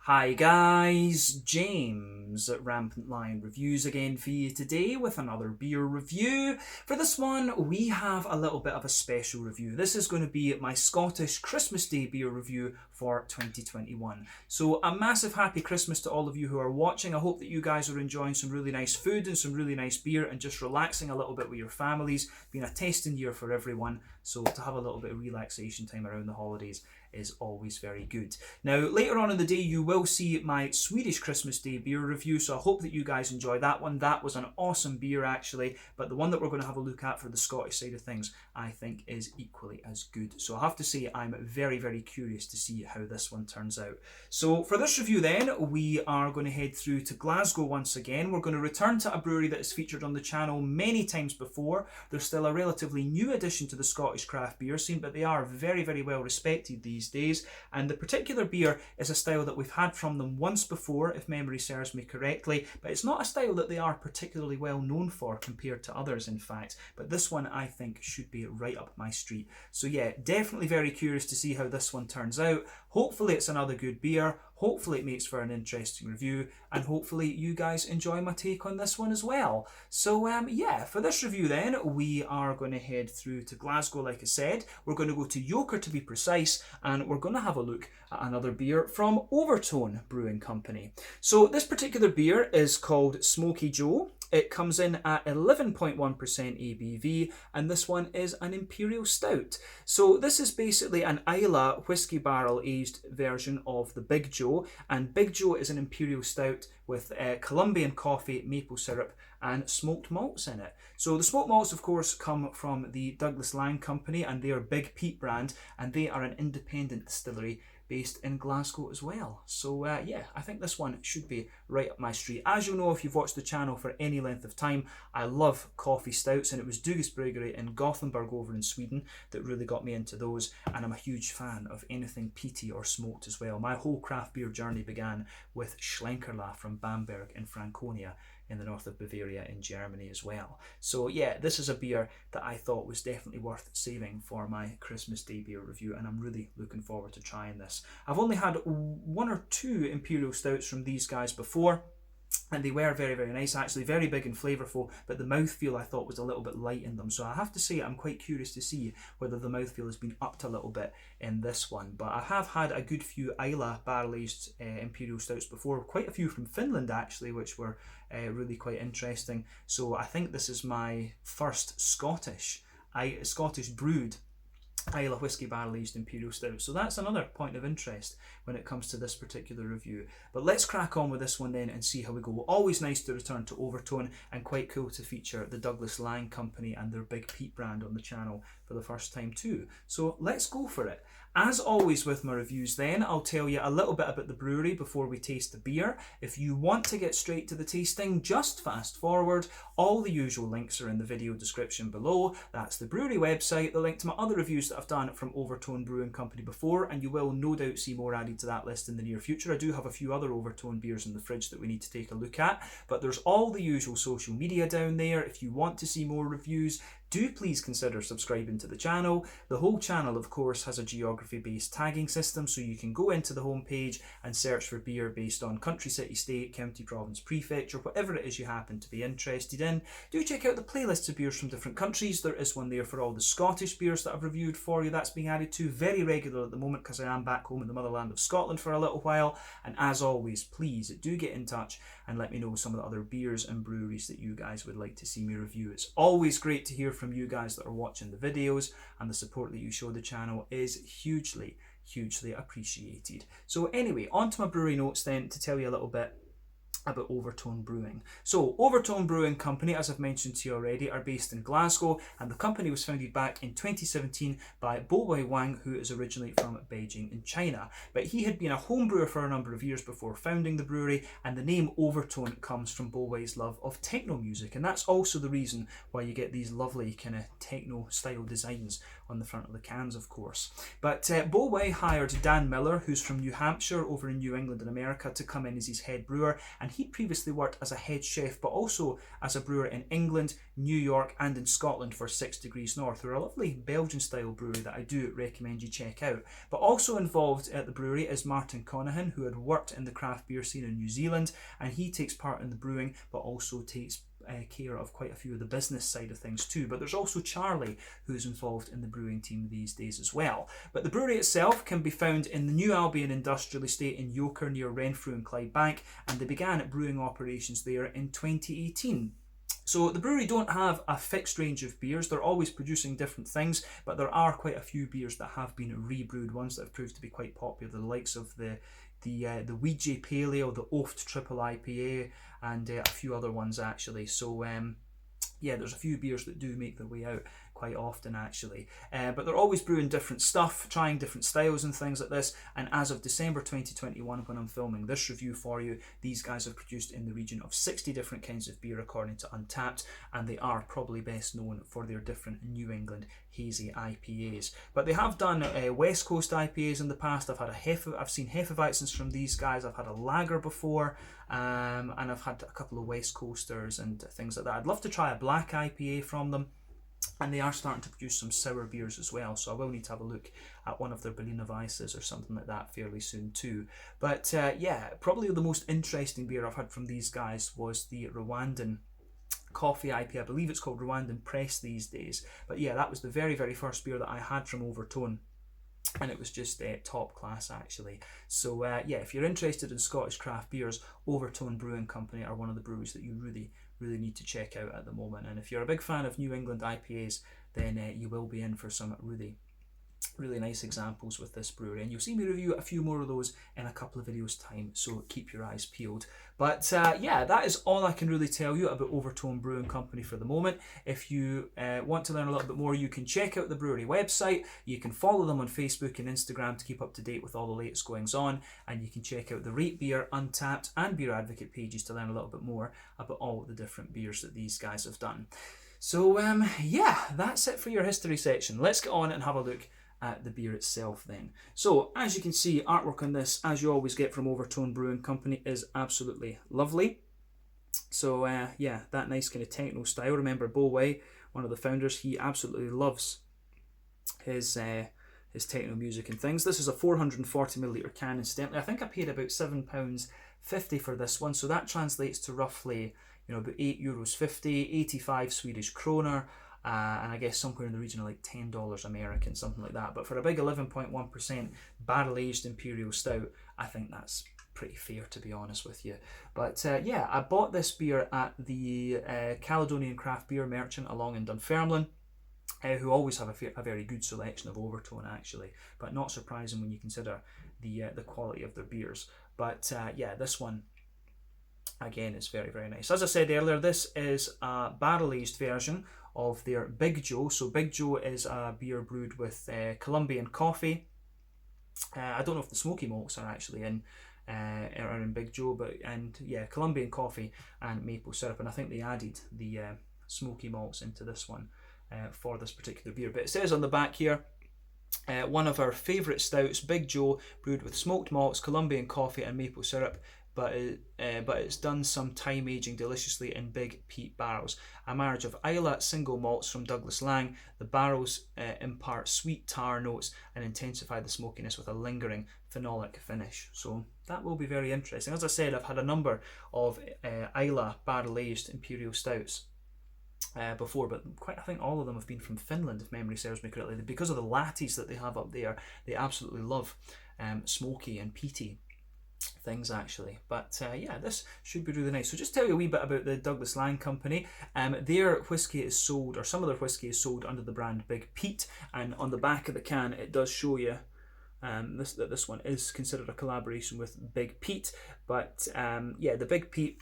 Hi guys, James at Rampant Lion Reviews again for you today with another beer review. For this one, we have a little bit of a special review. This is going to be my Scottish Christmas Day beer review for 2021. So a massive happy Christmas to all of you who are watching. I hope that you guys are enjoying some really nice food and some really nice beer and just relaxing a little bit with your families. Been a testing year for everyone, so to have a little bit of relaxation time around the holidays is always very good. Now, later on in the day, you will see my Swedish Christmas Day beer review, so I hope that you guys enjoy that one. That was an awesome beer, actually, but the one that we're going to have a look at for the Scottish side of things, I think is equally as good. So I have to say, I'm very, very curious to see how this one turns out. So for this review then, we are going to head through to Glasgow once again. We're going to return to a brewery that has featured on the channel many times before. They're still a relatively new addition to the Scottish craft beer scene, but they are very, very well respected these days, and the particular beer is a style that we've had from them once before, if memory serves me correctly, but it's not a style that they are particularly well known for compared to others, in fact, but this one I think should be right up my street. So yeah, definitely very curious to see how this one turns out. Hopefully it's another good beer, hopefully it makes for an interesting review, and hopefully you guys enjoy my take on this one as well. So yeah, for this review then, we are going to head through to Glasgow, like I said. We're going to go to Yoker to be precise, and we're going to have a look at another beer from Overtone Brewing Company. So this particular beer is called Smoky Jewel. It comes in at 11.1% ABV, and this one is an Imperial Stout. So this is basically an Islay whiskey barrel aged version of the Big Joe, and Big Joe is an Imperial Stout with Colombian coffee, maple syrup, and smoked malts in it. So the smoked malts, of course, come from the Laing company and their Big Peat brand, and they are an independent distillery based in Glasgow as well. So yeah, I think this one should be right up my street. As you'll know if you've watched the channel for any length of time, I love coffee stouts, and it was Dugas Brewery in Gothenburg over in Sweden that really got me into those, and I'm a huge fan of anything peaty or smoked as well. My whole craft beer journey began with Schlenkerla from Bamberg in Franconia in the north of Bavaria in Germany as well. So yeah, this is a beer that I thought was definitely worth saving for my Christmas Day beer review, and I'm really looking forward to trying this. I've only had one or two Imperial Stouts from these guys before, and they were very, very nice, actually very big and flavourful, but the mouthfeel I thought was a little bit light in them. So I have to say I'm quite curious to see whether the mouthfeel has been upped a little bit in this one. But I have had a good few Islay barrel-aged Imperial Stouts before, quite a few from Finland actually, which were really quite interesting. So I think this is my first Scottish brewed Islay whiskey barrel aged Imperial Stout. So that's another point of interest when it comes to this particular review. But let's crack on with this one then and see how we go. Always nice to return to Overtone, and quite cool to feature the Laing company and their Big Peat brand on the channel for the first time too. So let's go for it. As always with my reviews then, I'll tell you a little bit about the brewery before we taste the beer. If you want to get straight to the tasting, just fast forward. All the usual links are in the video description below. That's the brewery website, the link to my other reviews that I've done from Overtone Brewing Company before, and you will no doubt see more added to that list in the near future. I do have a few other Overtone beers in the fridge that we need to take a look at, but there's all the usual social media down there. If you want to see more reviews, do please consider subscribing to the channel. The whole channel, of course, has a geography-based tagging system, so you can go into the homepage and search for beer based on country, city, state, county, province, prefecture, whatever it is you happen to be interested in. Do check out the playlists of beers from different countries. There is one there for all the Scottish beers that I've reviewed for you. That's being added to very regular at the moment because I am back home in the motherland of Scotland for a little while. And as always, please do get in touch and let me know some of the other beers and breweries that you guys would like to see me review. It's always great to hear from you guys that are watching the videos, and the support that you show the channel is hugely appreciated. So anyway, on to my brewery notes then to tell you a little bit about Overtone Brewing. So Overtone Brewing Company, as I've mentioned to you already, are based in Glasgow, and the company was founded back in 2017 by Bobai Wang, who is originally from Beijing in China. But he had been a home brewer for a number of years before founding the brewery, and the name Overtone comes from Bobai's love of techno music, and that's also the reason why you get these lovely kind of techno style designs on the front of the cans, of course. But Bobai hired Dan Miller, who's from New Hampshire over in New England in America, to come in as his head brewer, and He'd previously worked as a head chef, but also as a brewer in England, New York, and in Scotland for 6 Degrees North. They're a lovely Belgian-style brewery that I do recommend you check out. But also involved at the brewery is Martin Conahan, who had worked in the craft beer scene in New Zealand, and he takes part in the brewing, but also takes care of quite a few of the business side of things too. But there's also Charlie, who's involved in the brewing team these days as well. But the brewery itself can be found in the New Albion Industrial Estate in Yoker near Renfrew and Clydebank, and they began brewing operations there in 2018. So the brewery don't have a fixed range of beers. They're always producing different things, but there are quite a few beers that have been rebrewed, ones that have proved to be quite popular, the likes of the Ouija Paleo, the Oft Triple IPA, and a few other ones actually. So yeah, there's a few beers that do make their way out quite often actually, but they're always brewing different stuff, trying different styles and things like this. And as of December 2021, when I'm filming this review for you, these guys have produced in the region of 60 different kinds of beer according to Untappd, and they are probably best known for their different New England hazy IPAs. But they have done West Coast IPAs in the past. I've seen Hefeweizens from these guys. I've had a lager before, and I've had a couple of West Coasters and things like that. I'd love to try a black IPA from them. And they are starting to produce some sour beers as well, so I will need to have a look at one of their Berliner Weisses or something like that fairly soon too. But yeah, probably the most interesting beer I've had from these guys was the Rwandan coffee IPA. I believe it's called Rwandan Press these days. But yeah, that was the very, very first beer that I had from Overtone, and it was just top class actually. So yeah, if you're interested in Scottish craft beers, Overtone Brewing Company are one of the breweries that you really need to check out at the moment. And if you're a big fan of New England IPAs, then you will be in for some really nice examples with this brewery, and you'll see me review a few more of those in a couple of videos time, so keep your eyes peeled. But yeah, that is all I can really tell you about Overtone Brewing Company for the moment. If you want to learn a little bit more, you can check out the brewery website, you can follow them on Facebook and Instagram to keep up to date with all the latest goings on, and you can check out the Rate Beer, Untappd and Beer Advocate pages to learn a little bit more about all the different beers that these guys have done. So yeah, that's it for your history section. Let's get on and have a look at the beer itself then. So as you can see, artwork on this, as you always get from Overtone Brewing Company, is absolutely lovely. So yeah, that nice kind of techno style. Remember Boway, one of the founders, he absolutely loves his techno music and things. This is a 440ml can, incidentally. I think I paid about £7.50 for this one, so that translates to roughly, you know, about €8.50, 85 Swedish kroner. And I guess somewhere in the region of like $10 American, something like that. But for a big 11.1% barrel-aged Imperial Stout, I think that's pretty fair, to be honest with you. But yeah, I bought this beer at the Caledonian Craft Beer Merchant along in Dunfermline, who always have a very good selection of Overtone actually, but not surprising when you consider the quality of their beers. But yeah, this one again is very nice. As I said earlier, this is a barrel-aged version of their Big Joe. So Big Joe is a beer brewed with Colombian coffee. I don't know if the smoky malts are actually in Big Joe, but yeah, Colombian coffee and maple syrup, and I think they added the smoky malts into this one for this particular beer. But it says on the back here, one of our favourite stouts, Big Joe, brewed with smoked malts, Colombian coffee and maple syrup, but it's done some time aging deliciously in big peat barrels. A marriage of Islay single malts from Douglas Laing. The barrels impart sweet tar notes and intensify the smokiness with a lingering phenolic finish. So that will be very interesting. As I said, I've had a number of Islay barrel-aged Imperial Stouts before, but I think all of them have been from Finland, if memory serves me correctly. Because of the latties that they have up there, they absolutely love smoky and peaty things actually. But yeah, this should be really nice. So just tell you a wee bit about the Douglas Laing company. Their whiskey is sold, or some of their whiskey is sold under the brand Big Peat, and on the back of the can it does show you that this one is considered a collaboration with Big Peat. But yeah, the Big Peat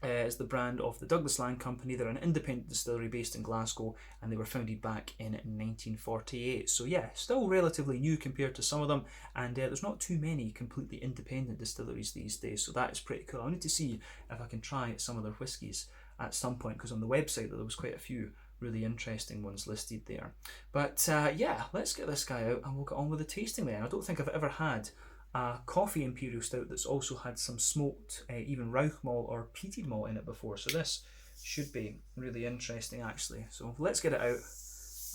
is the brand of the Douglas Laing Company. They're an independent distillery based in Glasgow, and they were founded back in 1948. So yeah, still relatively new compared to some of them, and there's not too many completely independent distilleries these days, so that is pretty cool. I need to see if I can try some of their whiskies at some point, because on the website there was quite a few really interesting ones listed there. But yeah, let's get this guy out and we'll get on with the tasting then. I don't think I've ever had a coffee Imperial Stout that's also had some smoked, even Rauch malt or peated malt in it before. So this should be really interesting actually. So let's get it out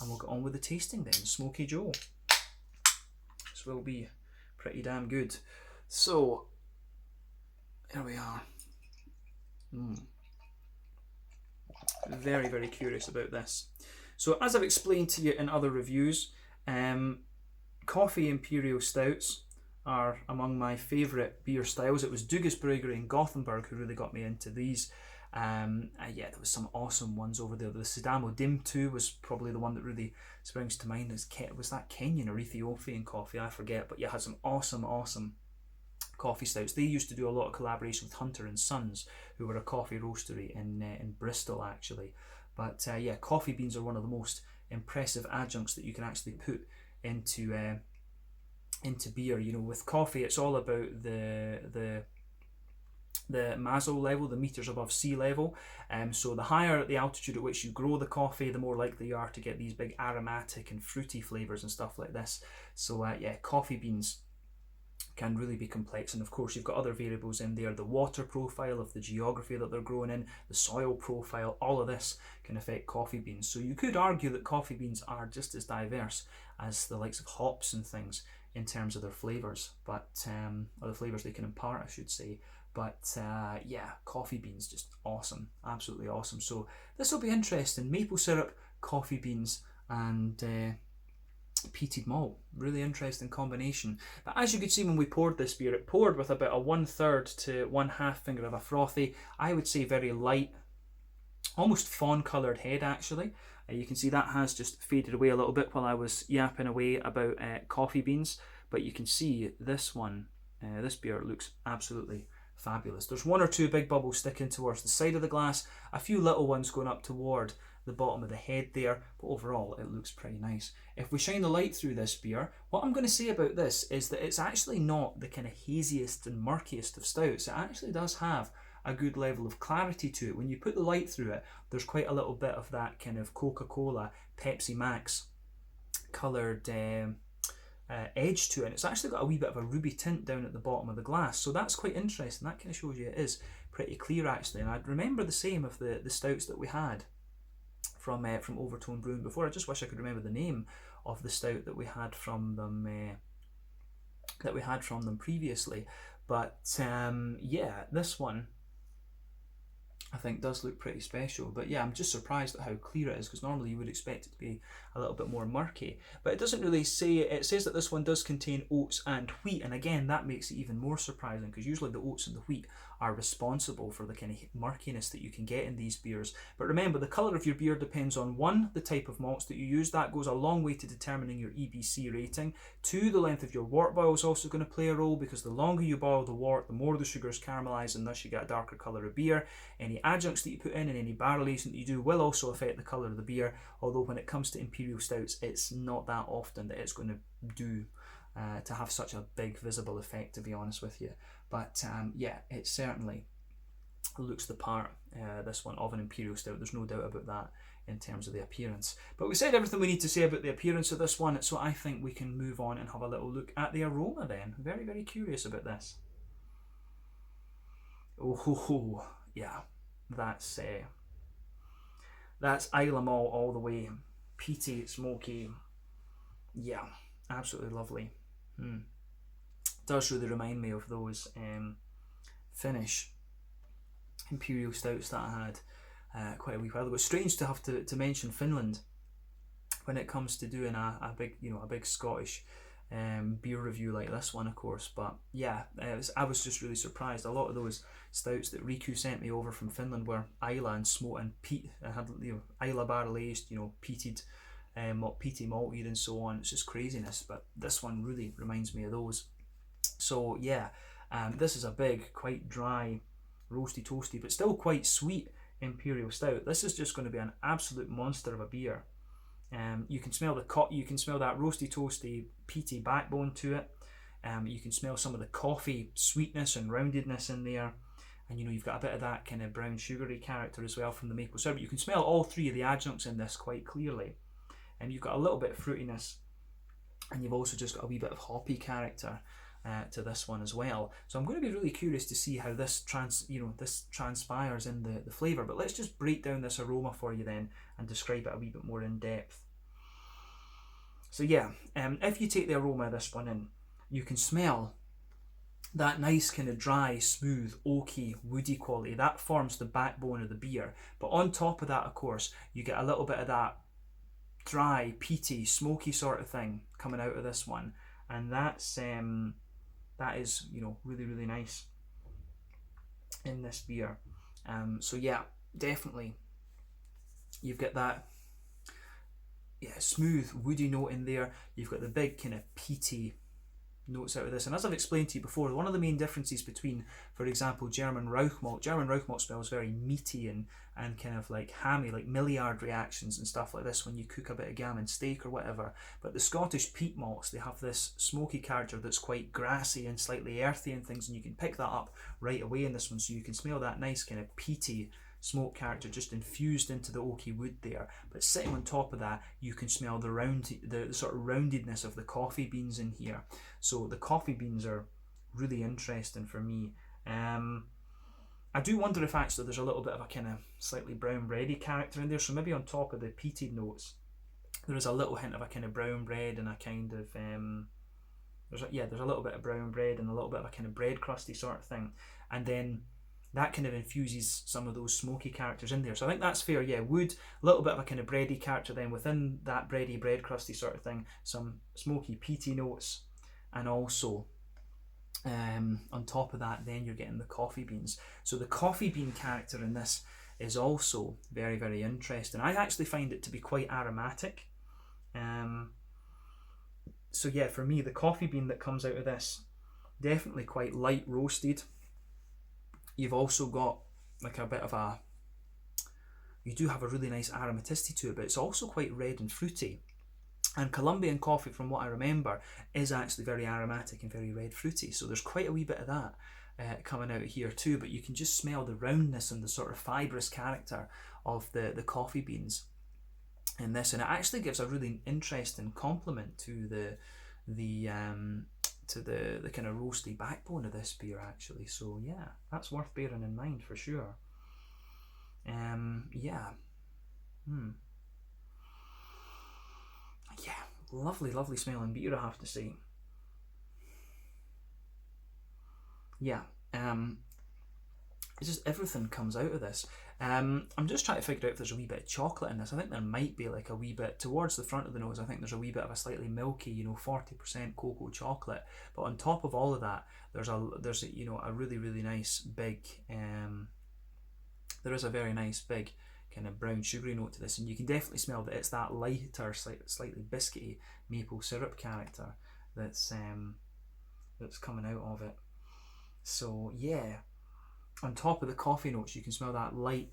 and we'll get on with the tasting then. Smoky Jewel. This will be pretty damn good. So, here we are. Very, very curious about this. So as I've explained to you in other reviews, coffee Imperial Stouts are among my favourite beer styles. It was Dugas Brewery in Gothenburg who really got me into these. Yeah, there was some awesome ones over there. The Sidamo Dim 2 was probably the one that really springs to mind. Was that Kenyan or Ethiopian coffee? I forget, but yeah, had some awesome coffee stouts. They used to do a lot of collaboration with Hunter and Sons, who were a coffee roastery in Bristol actually. But yeah, coffee beans are one of the most impressive adjuncts that you can actually put into beer. You know, with coffee, it's all about the maso level, the meters above sea level. So the higher the altitude at which you grow the coffee, the more likely you are to get these big aromatic and fruity flavors and stuff like this. So yeah, coffee beans can really be complex, and of course you've got other variables in there, the water profile of the geography that they're grown in, the soil profile, all of this can affect coffee beans. So you could argue that coffee beans are just as diverse as the likes of hops and things in terms of their flavors, but or the flavors they can impart, I should say. But yeah, coffee beans, just awesome, absolutely awesome. So this will be interesting. Maple syrup, coffee beans, and peated malt, really interesting combination. But as you could see when we poured this beer, it poured with about a 1/3 to 1/2 finger of a frothy, I would say very light, almost fawn coloured head actually. You can see that has just faded away a little bit while I was yapping away about coffee beans, but you can see this one, this beer looks absolutely fabulous. There's one or two big bubbles sticking towards the side of the glass, a few little ones going up toward the bottom of the head there, but overall it looks pretty nice. If we shine the light through this beer, what I'm going to say about this is that it's actually not the kind of haziest and murkiest of stouts. It actually does have a good level of clarity to it. When you put the light through it, there's quite a little bit of that kind of Coca-Cola, Pepsi Max coloured edge to it, and it's actually got a wee bit of a ruby tint down at the bottom of the glass, so that's quite interesting. That kind of shows you it is pretty clear actually. And I remember the same of the stouts that we had from Overtone Brewing before. I just wish I could remember the name of the stout that we had from them previously. But yeah, this one I think does look pretty special. But yeah, I'm just surprised at how clear it is, because normally you would expect it to be a little bit more murky. But it doesn't really say, it says that this one does contain oats and wheat, and again that makes it even more surprising, because usually the oats and the wheat are responsible for the kind of murkiness that you can get in these beers. But remember, the colour of your beer depends on 1, the type of malts that you use. That goes a long way to determining your EBC rating. 2, the length of your wort boil is also going to play a role, because the longer you boil the wort, the more the sugars caramelise, and thus you get a darker colour of beer. Any adjuncts that you put in and any barrel aging that you do will also affect the colour of the beer, although when it comes to Imperial Stouts, it's not that often that it's going to do to have such a big visible effect, to be honest with you. But yeah, it certainly looks the part, this one, of an Imperial Stout. There's no doubt about that in terms of the appearance. But we said everything we need to say about the appearance of this one, so I think we can move on and have a little look at the aroma then. Very, very curious about this. Oh, yeah, that's Islay malt all the way. Peaty, smoky, yeah, absolutely lovely. Does really remind me of those Finnish Imperial Stouts that I had quite a wee while ago. It's strange to have to mention Finland when it comes to doing a big Scottish beer review like this one, of course. But yeah, I was just really surprised. A lot of those stouts that Riku sent me over from Finland were Islay and smoked and peat. I had Islay barrel aged, peated, peaty malted and so on. It's just craziness. But this one really reminds me of those. So yeah, this is a big, quite dry, roasty, toasty, but still quite sweet Imperial Stout. This is just going to be an absolute monster of a beer. You can smell you can smell that roasty, toasty, peaty backbone to it. You can smell some of the coffee sweetness and roundedness in there, and you've got a bit of that kind of brown sugary character as well from the maple syrup. You can smell all 3 of the adjuncts in this quite clearly, and you've got a little bit of fruitiness, and you've also just got a wee bit of hoppy character to this one as well. So I'm going to be really curious to see how this transpires in the flavour. But let's just break down this aroma for you then and describe it a wee bit more in depth. So yeah, if you take the aroma of this one in, you can smell that nice kind of dry, smooth, oaky, woody quality. That forms the backbone of the beer. But on top of that, of course, you get a little bit of that dry, peaty, smoky sort of thing coming out of this one. And that is, really, really nice in this beer. So yeah, definitely you've got that smooth, woody note in there. You've got the big kind of peaty notes out of this. And as I've explained to you before, one of the main differences between, for example, German Rauchmalt smells very meaty and kind of like hammy, like Maillard reactions and stuff like this when you cook a bit of gammon steak or whatever. But the Scottish peat malts, they have this smoky character that's quite grassy and slightly earthy and things, and you can pick that up right away in this one. So you can smell that nice kind of peaty smoke character just infused into the oaky wood there. But sitting on top of that, you can smell the sort of roundedness of the coffee beans in here. So the coffee beans are really interesting for me. I do wonder if actually there's a little bit of a kind of slightly brown bready character in there. So maybe on top of the peated notes, there is a little hint of a kind of brown bread and a kind of there's a little bit of brown bread and a little bit of a kind of bread crusty sort of thing, and then that kind of infuses some of those smoky characters in there. So I think that's fair. Yeah, wood, a little bit of a kind of bready character, then within that bready, bread crusty sort of thing, some smoky, peaty notes, and also on top of that, then you're getting the coffee beans. So the coffee bean character in this is also very, very interesting. I actually find it to be quite aromatic. So yeah, for me, the coffee bean that comes out of this, definitely quite light roasted. You've also got like a bit of you do have a really nice aromaticity to it, but it's also quite red and fruity. And Colombian coffee, from what I remember, is actually very aromatic and very red fruity. So there's quite a wee bit of that coming out here too, but you can just smell the roundness and the sort of fibrous character of the coffee beans in this. And it actually gives a really interesting complement to the kind of roasty backbone of this beer actually. So yeah, that's worth bearing in mind for sure. Lovely smelling beer, I have to say. Yeah, it's just everything comes out of this. I'm just trying to figure out if there's a wee bit of chocolate in this. I think there might be like a wee bit towards the front of the nose. I think there's a wee bit of a slightly milky, 40% cocoa chocolate. But on top of all of that, there's a really, really nice big. There is a very nice big kind of brown sugary note to this, and you can definitely smell that it's that lighter, slightly biscuity maple syrup character that's coming out of it. So yeah, on top of the coffee notes, you can smell that light,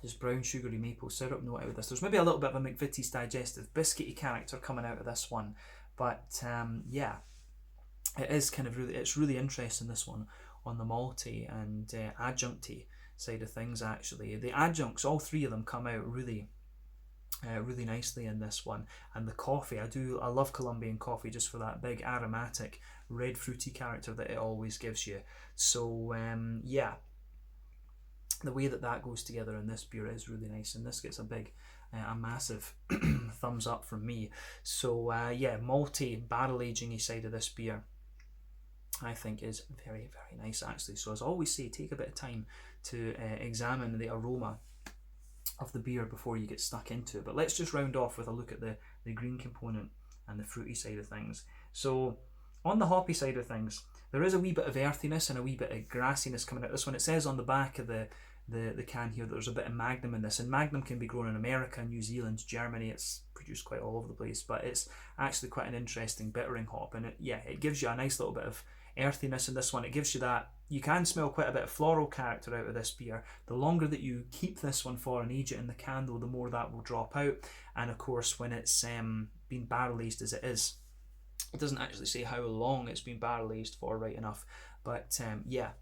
just brown sugary maple syrup note out of this. There's maybe a little bit of a McVitie's Digestive biscuity character coming out of this one, but yeah, it is kind of it's really interesting, this one, on the malty and adjuncty side of things. Actually, the adjuncts, all three of them, come out really nicely in this one. And the coffee, I love Colombian coffee just for that big aromatic red fruity character that it always gives you. So yeah, the way that goes together in this beer is really nice, and this gets a massive thumbs up from me. So yeah, malty barrel aging side of this beer, I think, is very, very nice actually. So as I always say, take a bit of time to examine the aroma of the beer before you get stuck into it. But let's just round off with a look at the green component and the fruity side of things. So on the hoppy side of things, there is a wee bit of earthiness and a wee bit of grassiness coming out this one. It says on the back of the can here that there's a bit of Magnum in this, and Magnum can be grown in America, New Zealand, Germany. It's produced quite all over the place, but it's actually quite an interesting bittering hop, and it gives you a nice little bit of earthiness in this one. It gives you that, you can smell quite a bit of floral character out of this beer. The longer that you keep this one for and age it in the can, though, the more that will drop out. And of course, when it's been barrel aged as it is, it doesn't actually say how long it's been barrel aged for, right enough, but yeah,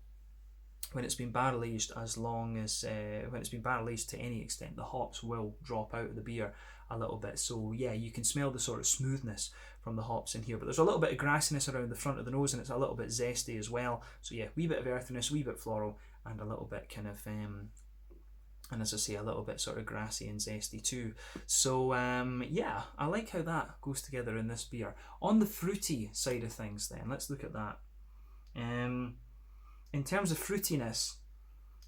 when it's been barrel aged as long as when it's been barrel aged to any extent, the hops will drop out of the beer a little bit. So yeah, you can smell the sort of smoothness from the hops in here. But there's a little bit of grassiness around the front of the nose, and it's a little bit zesty as well. So yeah, wee bit of earthiness, wee bit floral, and a little bit kind of and as I say, a little bit sort of grassy and zesty too. So yeah, I like how that goes together in this beer. On the fruity side of things then, let's look at that. In terms of fruitiness,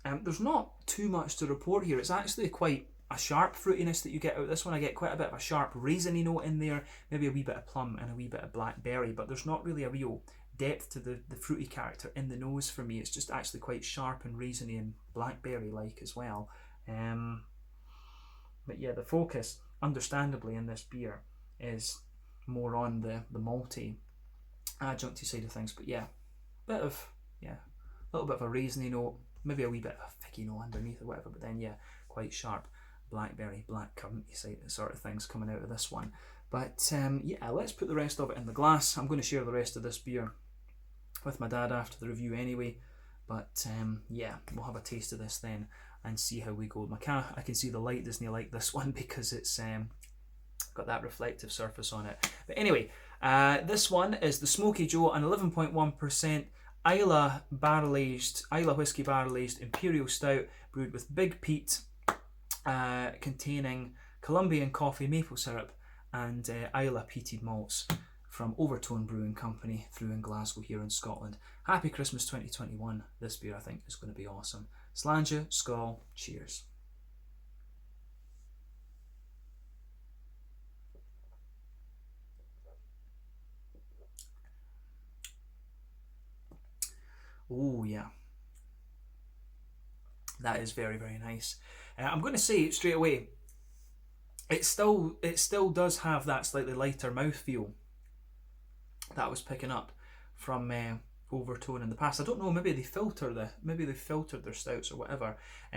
there's not too much to report here. It's actually quite a sharp fruitiness that you get out of this one. I get quite a bit of a sharp raisiny note in there, maybe a wee bit of plum and a wee bit of blackberry, but there's not really a real depth to the fruity character in the nose for me. It's just actually quite sharp and raisiny and blackberry-like as well. But yeah, the focus, understandably, in this beer is more on the malty, adjuncty side of things. But yeah, a little bit of a raisiny note, maybe a wee bit of a figgy note underneath or whatever. But then yeah, quite sharp blackberry, black curranty sort of things coming out of this one. But yeah, let's put the rest of it in the glass. I'm going to share the rest of this beer with my dad after the review anyway. But yeah, we'll have a taste of this then and see how we go. I can see the light doesn't like this one because it's got that reflective surface on it. But anyway, this one is the Smoky Jewel, an 11.1% Islay whiskey barrel aged Imperial Stout brewed with big peat, containing Colombian coffee, maple syrup, and Islay peated malts from Overtone Brewing Company through in Glasgow here in Scotland. Happy Christmas 2021. This beer I think is going to be awesome. Slàinte, skål, cheers. Oh yeah, that is very, very nice. I'm going to say straight away, it still does have that slightly lighter mouthfeel that I was picking up from Overtone in the past. I don't know, maybe they filtered their stouts or whatever,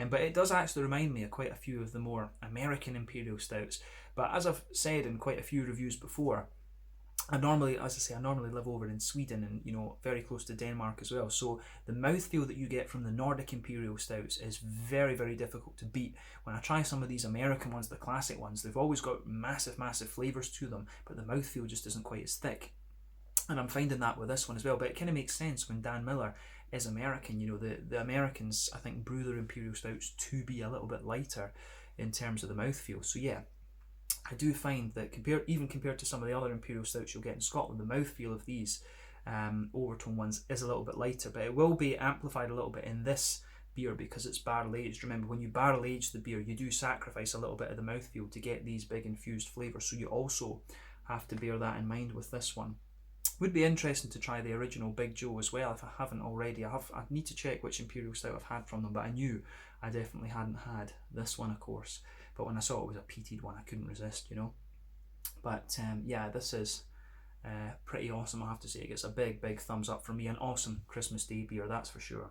but it does actually remind me of quite a few of the more American Imperial stouts. But as I've said in quite a few reviews before, I normally live over in Sweden and very close to Denmark as well. So the mouthfeel that you get from the Nordic Imperial stouts is very, very difficult to beat. When I try some of these American ones, the classic ones, they've always got massive, massive flavours to them, but the mouthfeel just isn't quite as thick. And I'm finding that with this one as well. But it kind of makes sense when Dan Miller is American. The Americans, I think, brew their Imperial stouts to be a little bit lighter in terms of the mouthfeel. So yeah, I do find that compared to some of the other Imperial stouts you'll get in Scotland, the mouthfeel of these Overtone ones is a little bit lighter, but it will be amplified a little bit in this beer because it's barrel aged. Remember, when you barrel age the beer, you do sacrifice a little bit of the mouthfeel to get these big infused flavours, so you also have to bear that in mind with this one. Would be interesting to try the original Big Joe as well if I haven't already. I need to check which Imperial Stout I've had from them, but I knew I definitely hadn't had this one, of course. But when I saw it was a peated one, I couldn't resist, But yeah, this is pretty awesome, I have to say. It gets a big, big thumbs up from me. An awesome Christmas Day beer, that's for sure.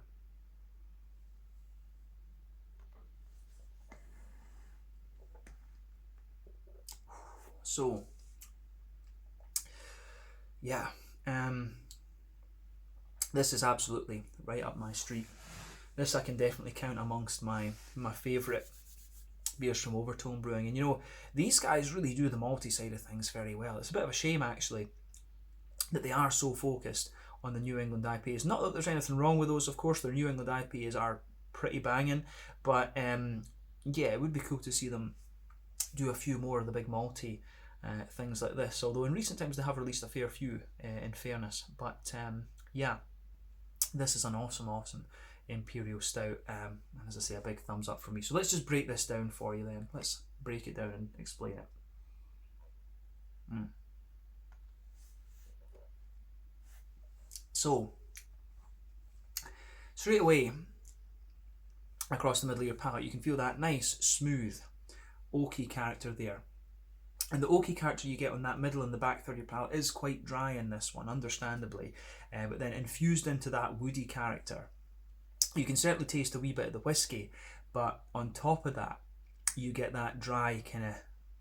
So yeah, this is absolutely right up my street. This I can definitely count amongst my favourite beers from Overtone Brewing. And these guys really do the malty side of things very well. It's a bit of a shame actually that they are so focused on the New England IPAs. Not that there's anything wrong with those, of course. Their New England IPAs are pretty banging, but yeah, it would be cool to see them do a few more of the big malty things like this, although in recent times they have released a fair few, in fairness. But yeah, this is an awesome Imperial Stout, and as I say, a big thumbs up for me. So let's just break this down for you then. Let's break it down and explain it. So straight away across the middle of your palate you can feel that nice smooth oaky character there. And the oaky character you get on that middle and the back third of your palate is quite dry in this one, understandably. But then infused into that woody character, you can certainly taste a wee bit of the whiskey, but on top of that, you get that dry, kind of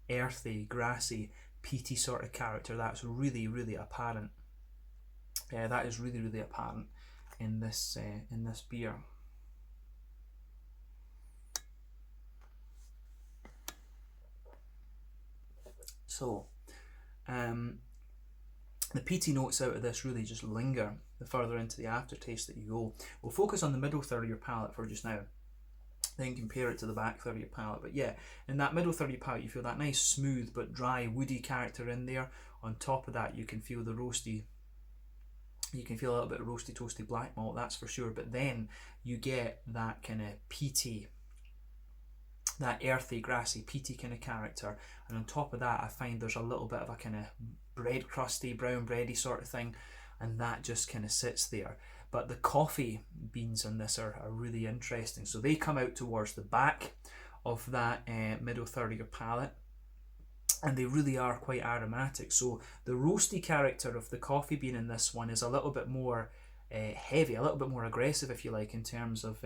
earthy, grassy, peaty sort of character that's really, really apparent. That is really, really apparent in this beer. So, The peaty notes out of this really just linger the further into the aftertaste that you go. We'll focus on the middle third of your palate for just now, then compare it to the back third of your palate. But yeah, in that middle third of your palate, you feel that nice smooth but dry woody character in there. On top of that, you can feel the roasty, you can feel a little bit of roasty toasty black malt, that's for sure. But then you get that kind of peaty, that earthy, grassy, peaty kind of character. And on top of that, I find there's a little bit of a kind of bread crusty, brown bready sort of thing, and that just kind of sits there. But the coffee beans in this are really interesting. So they come out towards the back of that middle third of your palate, and they really are quite aromatic. So the roasty character of the coffee bean in this one is a little bit more heavy, a little bit more aggressive, if you like, in terms of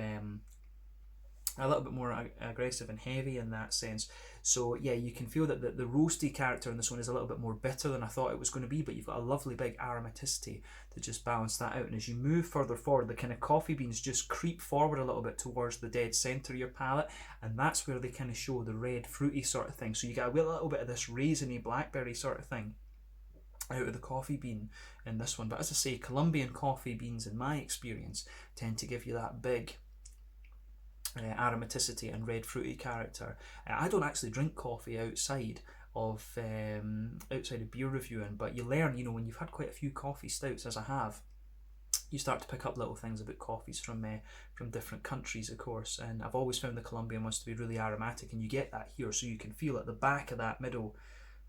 a little bit more aggressive and heavy in that sense. So yeah, you can feel that the roasty character in this one is a little bit more bitter than I thought it was going to be, but you've got a lovely big aromaticity to just balance that out. And as you move further forward, the kind of coffee beans just creep forward a little bit towards the dead centre of your palate, and that's where they kind of show the red fruity sort of thing. So you get a little bit of this raisiny blackberry sort of thing out of the coffee bean in this one. But as I say, Colombian coffee beans, in my experience, tend to give you that big aromaticity and red fruity character. I don't actually drink coffee outside of beer reviewing, but you learn, when you've had quite a few coffee stouts, as I have, you start to pick up little things about coffees from different countries, of course. And I've always found the Colombian ones to be really aromatic, and you get that here. So you can feel at the back of that middle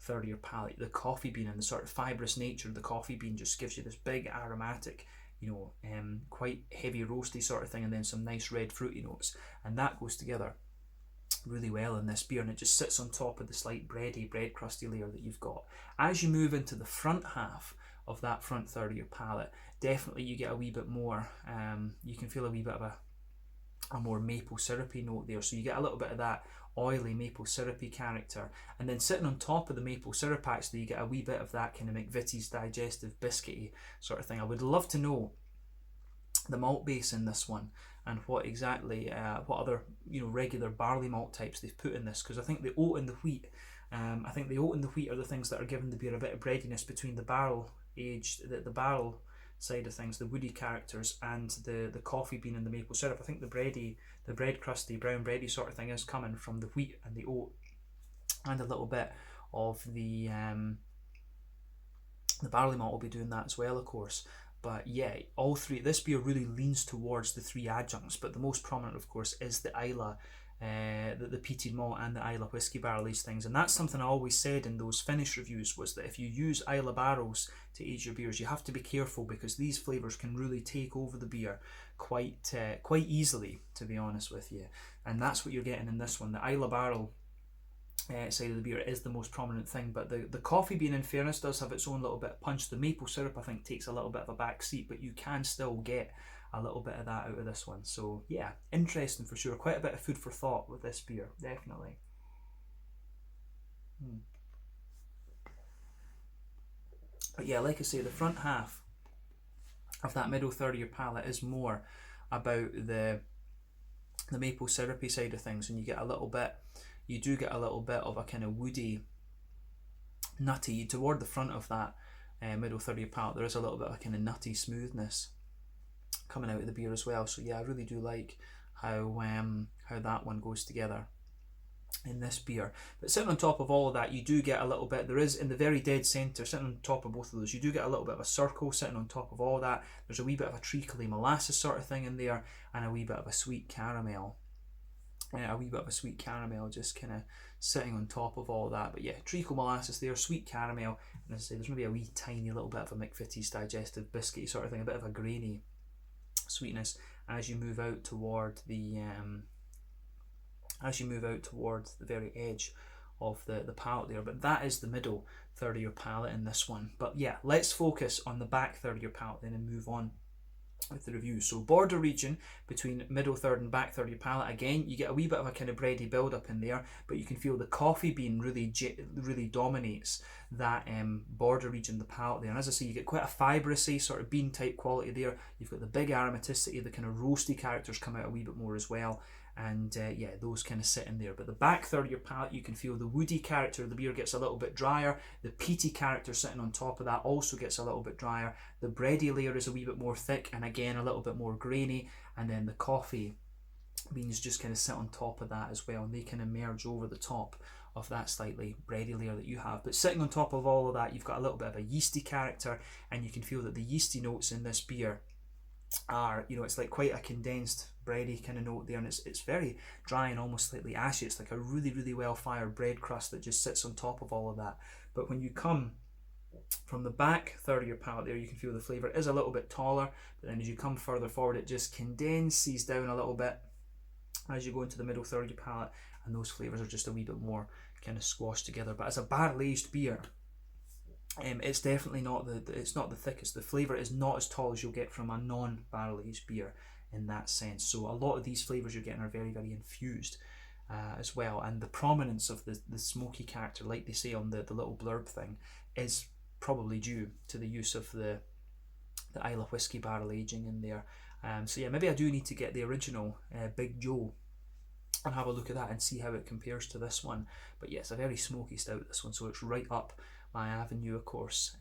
third of your palate, the coffee bean and the sort of fibrous nature of the coffee bean just gives you this big aromatic, quite heavy roasty sort of thing, and then some nice red fruity notes, and that goes together really well in this beer, and it just sits on top of the slight bread crusty layer that you've got. As you move into the front half of that front third of your palate, definitely you get a wee bit more, you can feel a wee bit of a more maple syrupy note there, so you get a little bit of that oily maple syrupy character, and then sitting on top of the maple syrup, actually you get a wee bit of that kind of McVitie's digestive biscuity sort of thing. I would love to know the malt base in this one and what exactly what other regular barley malt types they've put in this, because I think the oat and the wheat are the things that are giving the beer a bit of breadiness between the barrel aged, the barrel side of things, the woody characters, and the coffee bean and the maple syrup. I think the bread crusty, brown bready sort of thing is coming from the wheat and the oat, and a little bit of the barley malt will be doing that as well, of course. But yeah, all three, this beer really leans towards the three adjuncts, but the most prominent, of course, is the Islay, the peated malt and the Islay whiskey barrel aged things. And that's something I always said in those finish reviews, was that if you use Islay barrels to age your beers, you have to be careful, because these flavours can really take over the beer quite easily, to be honest with you. And that's what you're getting in this one. The Islay barrel side of the beer is the most prominent thing, but the coffee bean, in fairness, does have its own little bit of punch. The maple syrup, I think, takes a little bit of a back seat, but you can still get a little bit of that out of this one. So yeah, interesting for sure. Quite a bit of food for thought with this beer, definitely. But yeah, like I say, the front half of that middle third of your palate is more about the maple syrupy side of things, and you do get a little bit of a kind of woody, nutty toward the front of that middle third of your palate. There is a little bit of a kind of nutty smoothness coming out of the beer as well. So yeah, I really do like how that one goes together in this beer. But sitting on top of all of that, you do get a little bit, there is in the very dead centre, sitting on top of both of those, you do get a little bit of a circle sitting on top of all that. There's a wee bit of a treacly molasses sort of thing in there, and a wee bit of a sweet caramel. Just kind of sitting on top of all that. But yeah, treacle molasses there, sweet caramel, and as I say, there's maybe a wee tiny little bit of a McVitie's digestive biscuit sort of thing, a bit of a grainy sweetness as you move out toward the very edge of the palate there. But that is the middle third of your palate in this one. But yeah, let's focus on the back third of your palate then and move on with the review. So border region between middle third and back third of your palate, again you get a wee bit of a kind of bready build up in there, but you can feel the coffee bean really dominates that border region, the palate there. And as I say, you get quite a fibrousy sort of bean type quality there. You've got the big aromaticity, the kind of roasty characters come out a wee bit more as well. and yeah, those kind of sit in there. But the back third of your palate, you can feel the woody character of the beer gets a little bit drier. The peaty character sitting on top of that also gets a little bit drier. The bready layer is a wee bit more thick and again a little bit more grainy, and then the coffee beans just kind of sit on top of that as well, and they kind of merge over the top of that slightly bready layer that you have. But sitting on top of all of that, you've got a little bit of a yeasty character, and you can feel that the yeasty notes in this beer are, you know, it's like quite a condensed bready kind of note there, and it's very dry and almost slightly ashy. It's like a really well fired bread crust that just sits on top of all of that. But when you come from the back third of your palate there, you can feel the flavour is a little bit taller, but then as you come further forward, it just condenses down a little bit as you go into the middle third of your palate, and those flavours are just a wee bit more kind of squashed together. But as a barrel aged beer, it's definitely not it's not the thickest. The flavour is not as tall as you'll get from a non-barrel aged beer in that sense. So a lot of these flavours you're getting are very infused as well. And the prominence of the smoky character, like they say on the little blurb thing, is probably due to the use of the Isle of Whisky barrel aging in there. So yeah, maybe I do need to get the original Big Joe and have a look at that and see how it compares to this one. But yeah, it's a very smoky stout, this one, so it's right up my avenue, of course.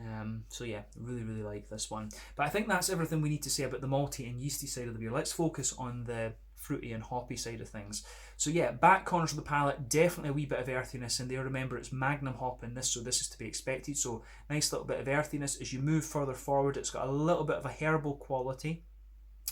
So yeah, really like this one. But I think that's everything we need to say about the malty and yeasty side of the beer. Let's focus on the fruity and hoppy side of things. So yeah, back corners of the palate, definitely a wee bit of earthiness in there. Remember, it's Magnum hop in this, so this is to be expected. So nice little bit of earthiness. As you move further forward, it's got a little bit of a herbal quality.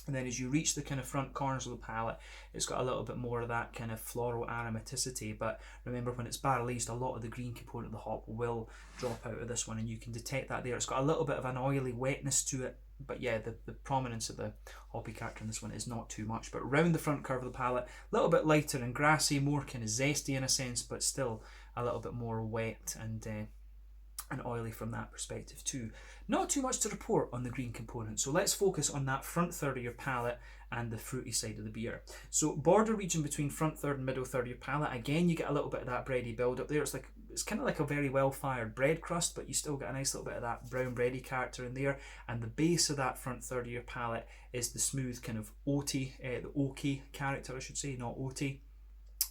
And then as you reach the kind of front corners of the palate, it's got a little bit more of that kind of floral aromaticity. But remember, when it's barrel aged, a lot of the green component of the hop will drop out of this one, and you can detect that there. It's got a little bit of an oily wetness to it, but yeah, the prominence of the hoppy character in this one is not too much. But round the front curve of the palate, a little bit lighter and grassy, more kind of zesty in a sense, but still a little bit more wet and oily from that perspective too. Not too much to report on the green component, so let's focus on that front third of your palate and the fruity side of the beer. So border region between front third and middle third of your palate, again you get a little bit of that bready build up there. It's kind of like a very well fired bread crust, but you still get a nice little bit of that brown bready character in there. And the base of that front third of your palate is the smooth kind of oaty, the oaky character I should say, not oaty.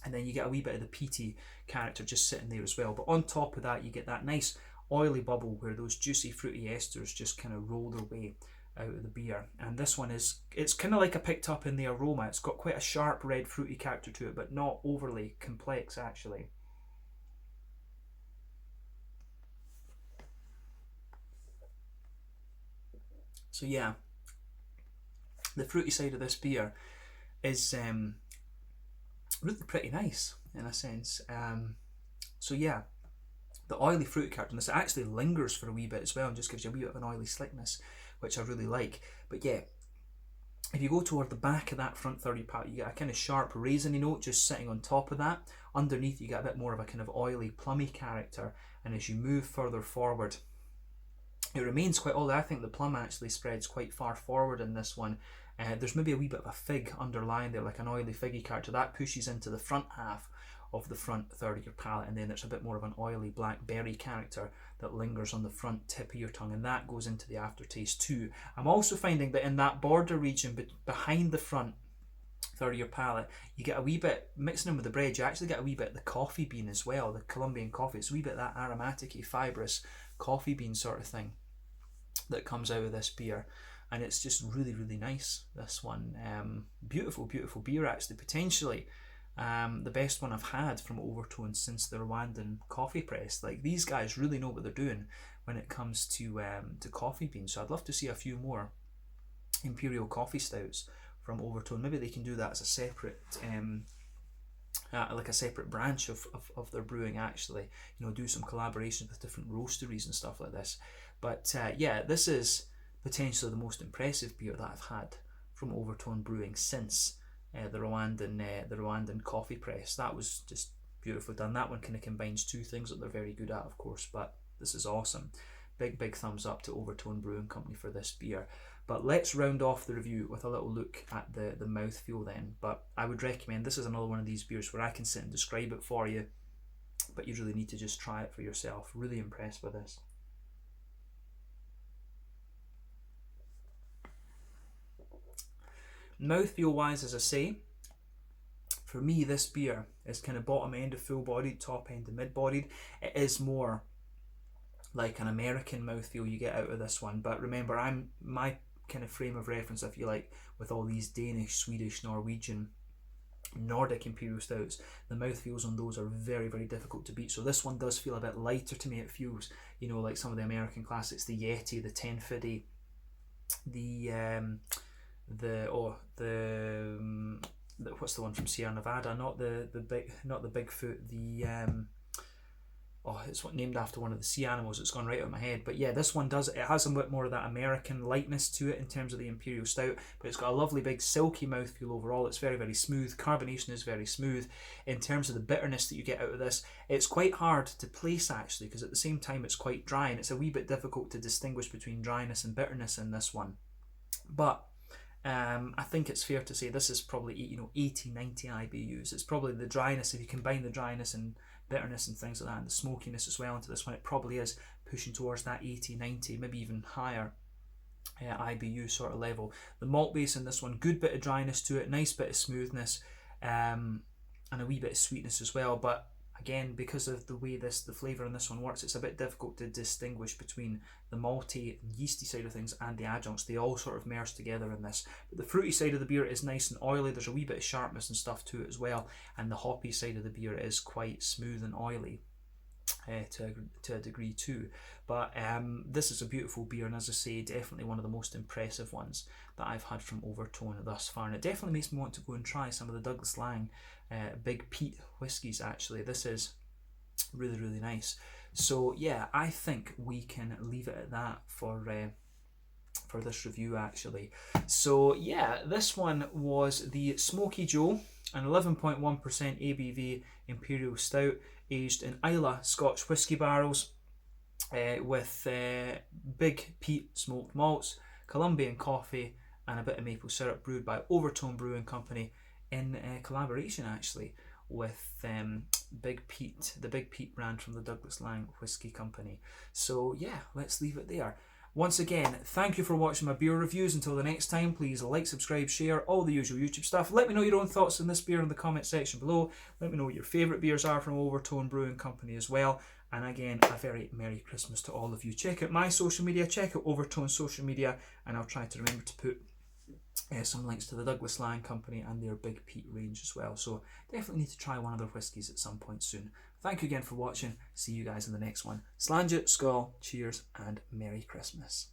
And then you get a wee bit of the peaty character just sitting there as well. But on top of that, you get that nice oily bubble where those juicy fruity esters just kind of roll their way out of the beer. And this one it's kind of like I picked up in the aroma. It's got quite a sharp red fruity character to it, but not overly complex actually. So yeah, the fruity side of this beer is really pretty nice in a sense. So yeah, the oily fruit character in this actually lingers for a wee bit as well and just gives you a wee bit of an oily slickness, which I really like. But yeah, if you go toward the back of that front third of your palate, you get a kind of sharp raisiny note just sitting on top of that. Underneath you get a bit more of a kind of oily plummy character, and as you move further forward, it remains quite oily. I think the plum actually spreads quite far forward in this one. There's maybe a wee bit of a fig underlying there, like an oily figgy character that pushes into the front half of the front third of your palate, and then there's a bit more of an oily blackberry character that lingers on the front tip of your tongue, and that goes into the aftertaste too. I'm also finding that in that border region behind the front third of your palate, you get a wee bit, mixing in with the bread, you actually get a wee bit of the coffee bean as well, the Colombian coffee. It's a wee bit of that aromatic-y, fibrous coffee bean sort of thing that comes out of this beer, and it's just really nice, this one. Beautiful beer actually, potentially the best one I've had from Overtone since the Rwandan coffee press. Like, these guys really know what they're doing when it comes to coffee beans. So I'd love to see a few more Imperial coffee stouts from Overtone. Maybe they can do that as a separate like a separate branch of their brewing actually, you know, do some collaborations with different roasteries and stuff like this. But yeah, this is potentially the most impressive beer that I've had from Overtone Brewing since the Rwandan coffee press. That was just beautifully done. That one kind of combines two things that they're very good at, of course, but this is awesome. Big thumbs up to Overtone Brewing Company for this beer. But let's round off the review with a little look at the mouthfeel then. But I would recommend, this is another one of these beers where I can sit and describe it for you, but you really need to just try it for yourself. Really impressed with this. Mouthfeel wise, as I say, for me, this beer is kind of bottom end of full bodied, top end of mid bodied. It is more like an American mouthfeel you get out of this one. But remember, my kind of frame of reference, if you like, with all these Danish, Swedish, Norwegian, Nordic Imperial Stouts, the mouthfeels on those are very, very difficult to beat. So this one does feel a bit lighter to me. It feels, you know, like some of the American classics, the Yeti, the 1050, what's the one from Sierra Nevada? Not the Bigfoot. It's named after one of the sea animals. It's gone right out of my head. But yeah, this one does. It has a bit more of that American lightness to it in terms of the Imperial Stout. But it's got a lovely big silky mouthfeel overall. It's very, very smooth. Carbonation is very smooth. In terms of the bitterness that you get out of this, it's quite hard to place actually, because at the same time it's quite dry, and it's a wee bit difficult to distinguish between dryness and bitterness in this one. But I think it's fair to say this is probably 80-90 IBUs. It's probably the dryness, if you combine the dryness and bitterness and things like that, and the smokiness as well into this one, it probably is pushing towards that 80-90, maybe even higher IBU sort of level. The malt base in this one, good bit of dryness to it, nice bit of smoothness, and a wee bit of sweetness as well. But again, because of the way the flavour in this one works, it's a bit difficult to distinguish between the malty and yeasty side of things and the adjuncts. They all sort of merge together in this. But the fruity side of the beer is nice and oily. There's a wee bit of sharpness and stuff to it as well. And the hoppy side of the beer is quite smooth and oily to a degree too. But this is a beautiful beer, and as I say, definitely one of the most impressive ones that I've had from Overtone thus far. And it definitely makes me want to go and try some of the Douglas Laing Big Peat whiskies actually. This is really, really nice. So yeah, I think we can leave it at that for this review actually. So yeah, this one was the Smoky Jewel, an 11.1% ABV Imperial Stout aged in Islay Scotch whisky barrels with Big Peat smoked malts, Colombian coffee, and a bit of maple syrup, brewed by Overtone Brewing Company in collaboration actually with Big Peat, the Big Peat brand from the Douglas Laing Whisky Company. So yeah, let's leave it there. Once again, thank you for watching my beer reviews. Until the next time, please like, subscribe, share, all the usual YouTube stuff. Let me know your own thoughts on this beer in the comment section below. Let me know what your favourite beers are from Overtone Brewing Company as well. And again, a very Merry Christmas to all of you. Check out my social media, check out Overtone's social media, and I'll try to remember to put some links to the Douglas Laing Company and their Big Peat range as well. So definitely need to try one of their whiskies at some point soon. Thank you again for watching. See you guys in the next one. Slàinte, skål, cheers, and Merry Christmas.